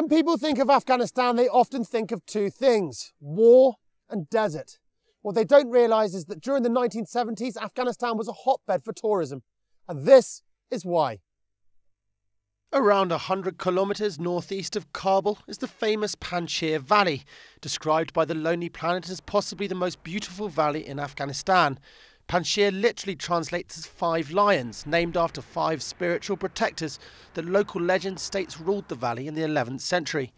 When people think of Afghanistan, they often think of two things: war and desert. What they don't realise is that during the 1970s, Afghanistan was a hotbed for tourism. And this is why. Around 100 kilometres northeast of Kabul is the famous Panjshir Valley, described by the Lonely Planet as possibly the most beautiful valley in Afghanistan. Panjshir literally translates as 5 lions, named after 5 spiritual protectors that local legend states ruled the valley in the 11th century.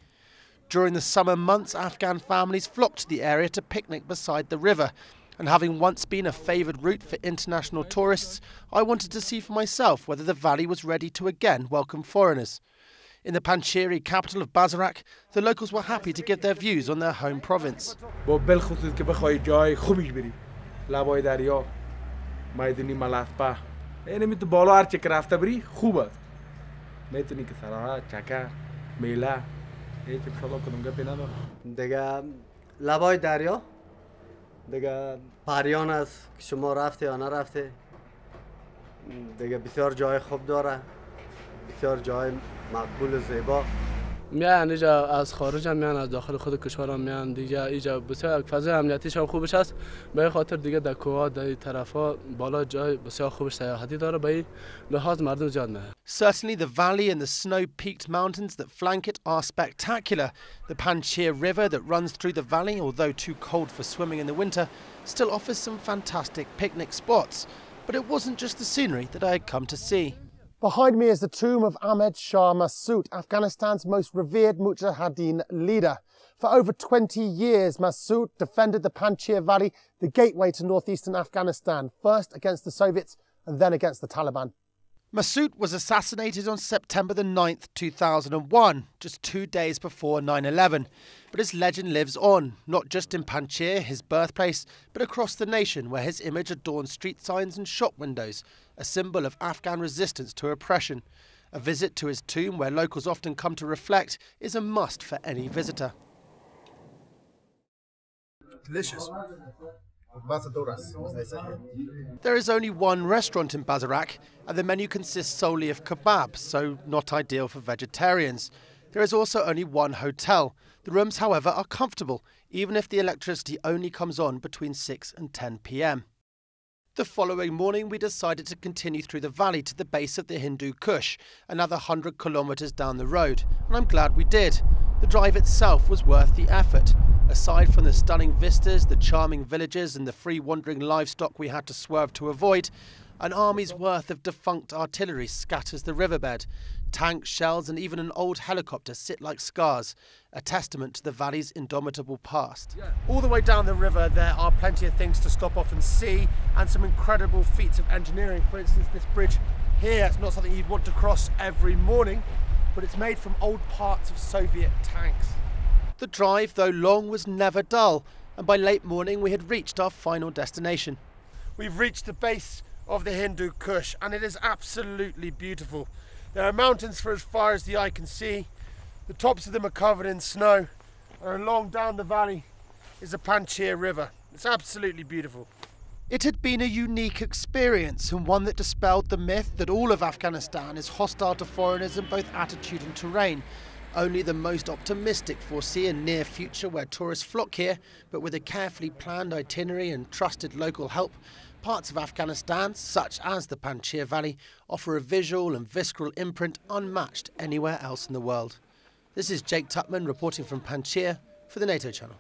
During the summer months, Afghan families flocked to the area to picnic beside the river, and having once been a favoured route for international tourists, I wanted to see for myself whether the valley was ready to again welcome foreigners. In the Panjshiri capital of Bazarak, the locals were happy to give their views on their home province. دیگه لبای دریا دیگه پریان است که شما رفته یا نرفته دیگه بسیار جای خوب داره بسیار جای مقبول و زیبا میان اینجا از خارج هم میان از داخل خود کشور هم میان دیگه اینجا بسیار فضای امنیتیش هم خوبش است به خاطر دیگه در کوها در طرفا بالا جای بسیار خوبش سیاحتی داره به این لحاظ مردم زیاد میاد. Certainly the valley and the snow-peaked mountains that flank it are spectacular. The Panjshir River that runs through the valley, although too cold for swimming in the winter, still offers some fantastic picnic spots. But it wasn't just the scenery that I had come to see. Behind me is the tomb of Ahmed Shah Massoud, Afghanistan's most revered Mujahideen leader. For over 20 years, Massoud defended the Panjshir Valley, the gateway to northeastern Afghanistan, first against the Soviets and then against the Taliban. Massoud was assassinated on September the 9th, 2001, just 2 days before 9/11. But his legend lives on, not just in Panjshir, his birthplace, but across the nation, where his image adorns street signs and shop windows, a symbol of Afghan resistance to oppression. A visit to his tomb, where locals often come to reflect, is a must for any visitor. Delicious. There is only one restaurant in Bazarak, and the menu consists solely of kebabs, so not ideal for vegetarians. There is also only one hotel. The rooms, however, are comfortable, even if the electricity only comes on between 6 and 10 p.m. The following morning, we decided to continue through the valley to the base of the Hindu Kush, another 100 kilometres down the road, and I'm glad we did. The drive itself was worth the effort. Aside from the stunning vistas, the charming villages and the free wandering livestock we had to swerve to avoid, an army's worth of defunct artillery scatters the riverbed. Tanks, shells and even an old helicopter sit like scars, a testament to the valley's indomitable past. All the way down the river there are plenty of things to stop off and see, and some incredible feats of engineering. For instance, this bridge here is not something you'd want to cross every morning, but it's made from old parts of Soviet tanks. The drive, though long, was never dull, and by late morning we had reached our final destination. We've reached the base of the Hindu Kush, and it is absolutely beautiful. There are mountains for as far as the eye can see. The tops of them are covered in snow, and along down the valley is the Panjshir River. It's absolutely beautiful. It had been a unique experience, and one that dispelled the myth that all of Afghanistan is hostile to foreigners in both attitude and terrain. Only the most optimistic foresee a near future where tourists flock here, but with a carefully planned itinerary and trusted local help, parts of Afghanistan, such as the Panjshir Valley, offer a visual and visceral imprint unmatched anywhere else in the world. This is Jake Tupman reporting from Panjshir for the NATO channel.